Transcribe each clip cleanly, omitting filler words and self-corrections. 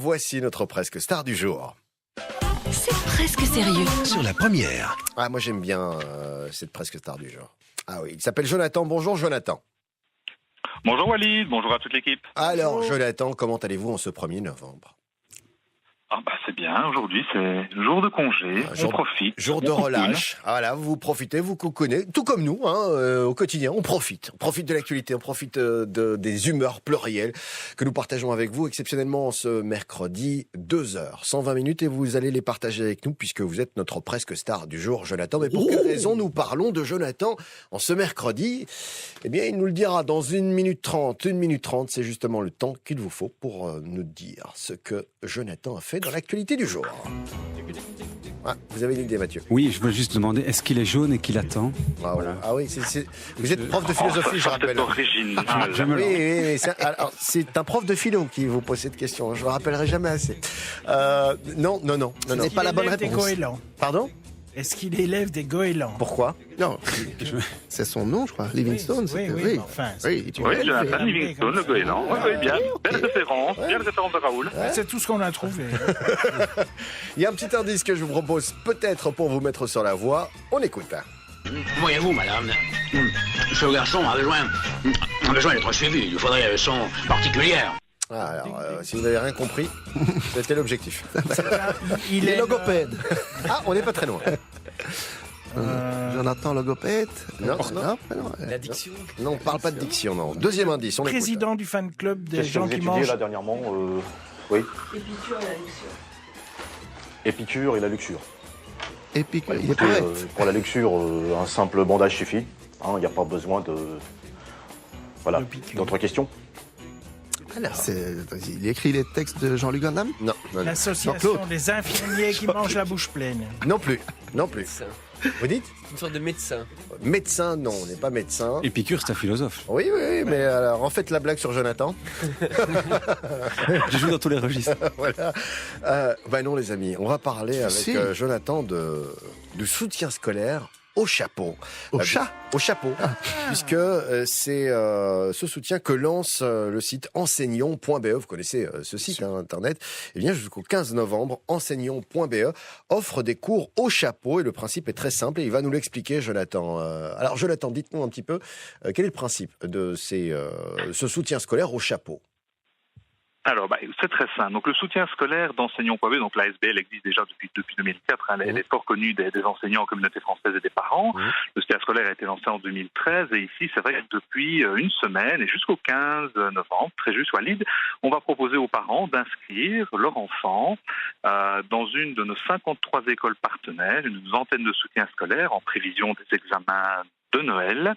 voici notre presque star du jour. C'est presque sérieux. Sur la première. Ah, moi j'aime bien cette presque star du jour. Ah oui, il s'appelle Jonathan. Bonjour Jonathan. Bonjour Walid, bonjour à toute l'équipe. Alors Jonathan, comment allez-vous en ce 1er novembre ? Ah bah c'est bien, aujourd'hui c'est jour de congé, on profite. Jour de on relâche. Ah, voilà, vous profitez, vous coucounez, tout comme nous, au quotidien, on profite. On profite de l'actualité, on profite des humeurs plurielles que nous partageons avec vous exceptionnellement ce mercredi, 2h, 120 minutes, et vous allez les partager avec nous puisque vous êtes notre presque star du jour, Jonathan. Mais pour quelle raison nous parlons de Jonathan en ce mercredi ? Eh bien, il nous le dira dans 1 minute 30. 1 minute 30, c'est justement le temps qu'il vous faut pour nous dire ce que Jonathan a fait dans l'actualité du jour. Ah, vous avez une idée, Mathieu ? Oui, je veux juste demander, est-ce qu'il est jaune et qu'il attend ? Ah, voilà. Ah oui, vous êtes prof de philosophie, je rappelle. C'est original. Oui, c'est un prof de philo qui vous pose cette question. Je ne le rappellerai jamais assez. Non. Ce n'est pas la bonne réponse. Goélands. Pardon ? Est-ce qu'il élève des goélands ? Pourquoi ? Non, c'est son nom, je crois. Livingstone, c'était... Oui, mais enfin, Oui, tu Oui, vois. Jonathan Livingstone, le goéland. Oui, bien. Belle référence de Raoul. c'est tout ce qu'on a trouvé. Il y a un petit indice que je vous propose peut-être pour vous mettre sur la voie. On écoute. Voyez-vous, madame, ce garçon a besoin d'être suivi. Il faudrait son particulière. Ah, alors, si vous n'avez rien compris, c'était l'objectif. Il est logopède. Ah, on n'est pas très loin. Jonathan logopède. Non. L'addiction. Non, on ne parle pas de diction, non. Deuxième indice, on écoute. président du fan club des Qu'est-ce que gens vous qui étudiez mangent. là dernièrement Oui. Épicure et la luxure. Épique. Bah, Il est écoutez, poète. pour la luxure, un simple bandage suffit. Il n'y a pas besoin de... Voilà. De piqûre. D'autres questions ? Il écrit les textes de Jean-Luc Van Damme. Non. L'association Jean-Claude. des infirmiers qui mangent la bouche pleine. Non plus. Médecin. Vous dites ? Une sorte de médecin. Médecin, non, on n'est pas médecin. Épicure, c'est un philosophe. Oui, mais alors, en fait, la blague sur Jonathan. Je joue dans tous les registres. Voilà. Non, les amis, on va parler avec Si. Jonathan du soutien scolaire au chapeau. Au chat. Au chapeau. Puisque c'est ce soutien que lance le site enseignons.be. Vous connaissez ce site internet. Eh bien, jusqu'au 15 novembre, enseignons.be offre des cours au chapeau. Et le principe est très simple et il va nous l'expliquer, Jonathan. Alors, Jonathan, dites-nous un petit peu quel est le principe de ce soutien scolaire au chapeau. Alors, c'est très simple. Donc, le soutien scolaire d'enseignants.be, donc l'ASBL existe déjà depuis 2004. Elle est fort connue des enseignants en communauté française et des parents. Le soutien scolaire a été lancé en 2013. Et ici, c'est vrai que depuis une semaine et jusqu'au 15 novembre, très juste, Walid, on va proposer aux parents d'inscrire leur enfant dans une de nos 53 écoles partenaires, une vingtaine de soutiens scolaires en prévision des examens de Noël.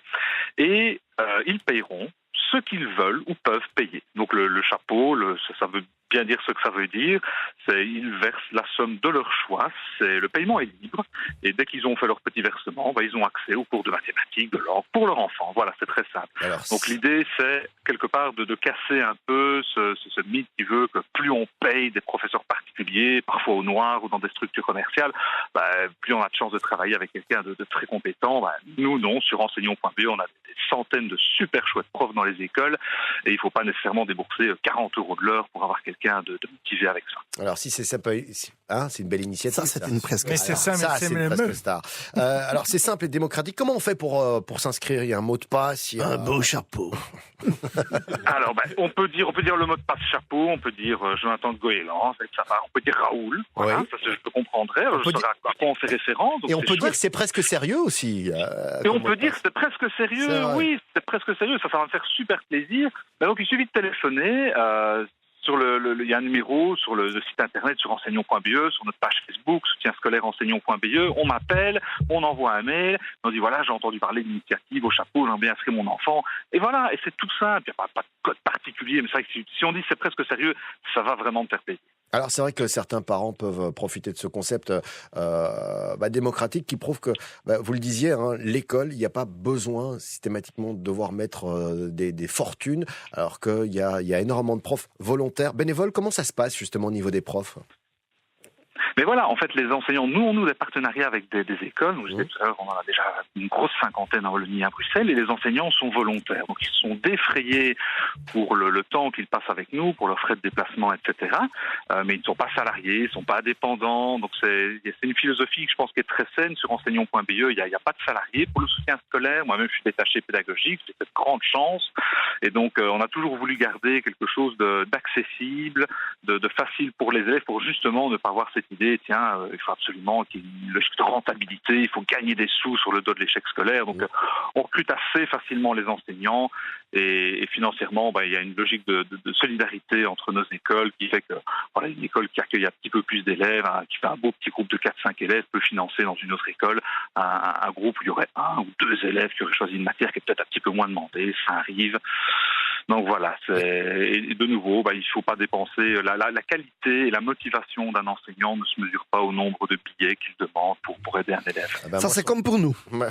Et ils payeront ce qu'ils veulent ou peuvent payer. Donc le chapeau, ça veut bien dire ce que ça veut dire. Ils versent la somme de leur choix. Le paiement est libre. Et dès qu'ils ont fait leur petit versement, ils ont accès aux cours de mathématiques, de langue pour leur enfant. Voilà, c'est très simple. Alors, Donc l'idée, c'est quelque part de casser un peu ce mythe qui veut que plus on paye des professeurs particuliers, parfois au noir ou dans des structures commerciales, plus on a de chances de travailler avec quelqu'un de très compétent. Nous, non. Sur enseignons.be, on a des centaines de super chouettes profs dans les écoles et il ne faut pas nécessairement débourser 40 € de l'heure pour avoir quelqu'un de motivé avec ça. Alors, si c'est ça, c'est une belle initiative. Ça, c'est une presque Mais star. c'est ça, mais c'est une le presque mieux. star. Alors, c'est simple et démocratique. Comment on fait pour s'inscrire ? Il y a un mot de passe. Un beau chapeau. Alors, on peut dire le mot de passe chapeau, on peut dire Jonathan de Goéland, ça va. On peut dire Raoul, voilà, Oui. ça je le comprendrai. Je saurai à quoi on fait référence. Donc Et on c'est peut dire chouette. que c'est presque sérieux aussi. Et on peut dire que c'est presque sérieux, C'est vrai. oui, c'est presque sérieux, ça va me faire super plaisir. Donc il suffit de téléphoner, il y a un numéro sur le site internet sur enseignons.be, sur notre page Facebook, soutien scolaire enseignons.be, on m'appelle, on envoie un mail, on dit voilà, j'ai entendu parler d'initiative au chapeau, j'aimerais bien inscrire mon enfant, et voilà, et c'est tout simple, il n'y a pas de code particulier, mais c'est vrai que si on dit c'est presque sérieux, ça va vraiment me faire plaisir. Alors c'est vrai que certains parents peuvent profiter de ce concept démocratique qui prouve que, vous le disiez, l'école, il n'y a pas besoin systématiquement de devoir mettre des fortunes, alors qu'il y a énormément de profs volontaires, bénévoles. Comment ça se passe justement au niveau des profs ? Mais voilà, en fait, les enseignants, nous, on a des partenariats avec des écoles. Donc, je disais tout à l'heure, on en a déjà une grosse cinquantaine en Wallonie et à Bruxelles, et les enseignants sont volontaires. Donc, ils sont défrayés pour le temps qu'ils passent avec nous, pour leurs frais de déplacement, etc. Mais ils ne sont pas salariés, ils ne sont pas dépendants. Donc, c'est une philosophie que je pense qui est très saine sur enseignants.be. Il n'y a pas de salariés pour le soutien scolaire. Moi-même, je suis détaché pédagogique. C'est cette grande chance. Et donc, on a toujours voulu garder quelque chose d'accessible, de facile pour les élèves, pour justement ne pas avoir cette idée, tiens, il faut absolument qu'il y ait une logique de rentabilité, il faut gagner des sous sur le dos de l'échec scolaire. Donc, on recrute assez facilement les enseignants et financièrement, il y a une logique de solidarité entre nos écoles qui fait que voilà, une école qui accueille un petit peu plus d'élèves, qui fait un beau petit groupe de 4-5 élèves, peut financer dans une autre école un groupe où il y aurait 1 ou 2 élèves qui auraient choisi une matière qui est peut-être un petit peu moins demandée, ça arrive. Donc voilà, et de nouveau, il ne faut pas dépenser. La qualité et la motivation d'un enseignant ne se mesurent pas au nombre de billets qu'il demande pour aider un élève. Ça, c'est comme pour nous. Moi,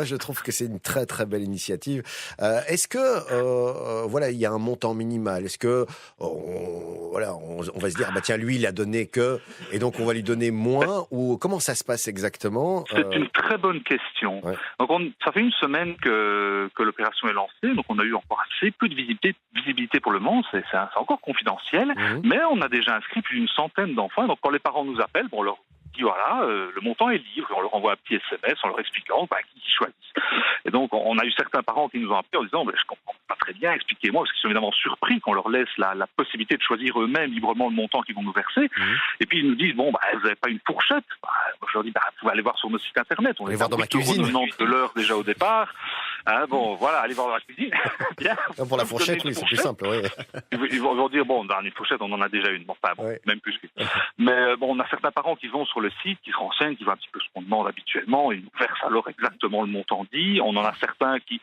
je trouve que c'est une très très belle initiative. Est-ce que voilà, il y a un montant minimal? Est-ce que on va se dire tiens, lui il a donné que, et donc on va lui donner moins, ou comment ça se passe exactement? C'est une très bonne question. Ouais. Donc ça fait une semaine que l'opération est lancée, donc on a eu encore assez peu de visibilité pour le moment, c'est encore confidentiel, mais on a déjà inscrit plus d'une centaine d'enfants. Donc quand les parents nous appellent, on leur dit voilà, le montant est libre, on leur envoie un petit SMS en leur expliquant qui choisissent. Et donc on a eu certains parents qui nous ont appelés en disant je comprends pas très bien, expliquez-moi, parce qu'ils sont évidemment surpris qu'on leur laisse la possibilité de choisir eux-mêmes librement le montant qu'ils vont nous verser. Et puis ils nous disent vous n'avez pas une fourchette? Je leur dis vous pouvez aller voir sur notre site internet, on allez voir dans ma cuisine de l'heure déjà au départ. Voilà, allez voir dans la cuisine. Bien. Pour la fourchette, oui, c'est plus simple. Oui. Ils vont dire dans une fourchette, on en a déjà une. Même plus. Mais on a certains parents qui vont sur le site, qui se renseignent, qui voient un petit peu ce qu'on demande habituellement, et ils nous versent alors exactement le montant dit. On en a certains qui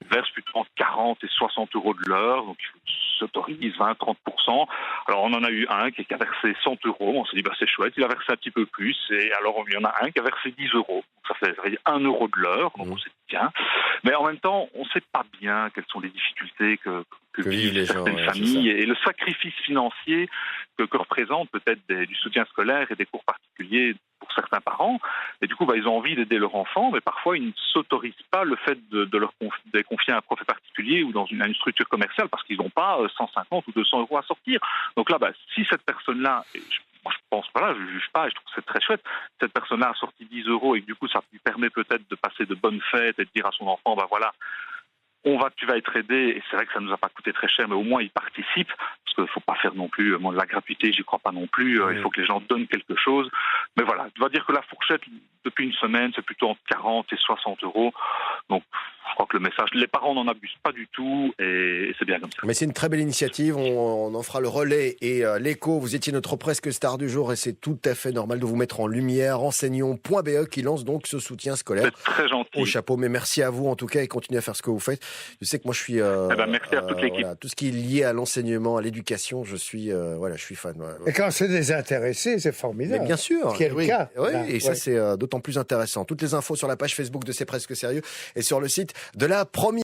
versent plutôt entre 40 et 60 euros de l'heure, donc ils s'autorisent 20-30%. Alors on en a eu un qui a versé 100 euros. On s'est dit c'est chouette, il a versé un petit peu plus. Et alors il y en a un qui a versé 10 euros. Donc ça fait 1 euro de l'heure. Donc on s'est dit tiens. Mais en même temps, on ne sait pas bien quelles sont les difficultés que vivent certaines familles et le sacrifice financier que représente peut-être du soutien scolaire et des cours particuliers pour certains parents. Et du coup, ils ont envie d'aider leur enfant, mais parfois ils ne s'autorisent pas le fait de leur confier un prof particulier ou dans une structure commerciale parce qu'ils n'ont pas 150 ou 200 euros à sortir. Donc là, si cette personne-là... Moi, je pense pas je juge pas, et je trouve que c'est très chouette. Cette personne-là a sorti 10 euros et que du coup, ça lui permet peut-être de passer de bonnes fêtes et de dire à son enfant, voilà, tu vas être aidé, et c'est vrai que ça nous a pas coûté très cher, mais au moins il participe, parce qu'il faut pas faire non plus de la gratuité, j'y crois pas non plus, il faut que les gens donnent quelque chose. Mais voilà, tu vas dire que la fourchette, depuis une semaine, c'est plutôt entre 40 et 60 euros. Donc, je crois que le message, les parents n'en abusent pas du tout, et c'est bien comme ça. Mais c'est une très belle initiative, on en fera le relais et l'écho. Vous étiez notre presque star du jour, et c'est tout à fait normal de vous mettre en lumière. Enseignons.be qui lance donc ce soutien scolaire. C'est très gentil. Au chapeau, mais merci à vous en tout cas, et continuez à faire ce que vous faites. Je sais que moi je suis... merci à toute l'équipe. Voilà, tout ce qui est lié à l'enseignement, à l'éducation, je suis fan. Voilà. Et quand c'est désintéressé, c'est formidable. Mais bien sûr. Ce qui est le cas. Oui, Là, et ça c'est d'autant plus intéressant. Toutes les infos sur la page Facebook de C'est Presque Sérieux et sur le site de la première.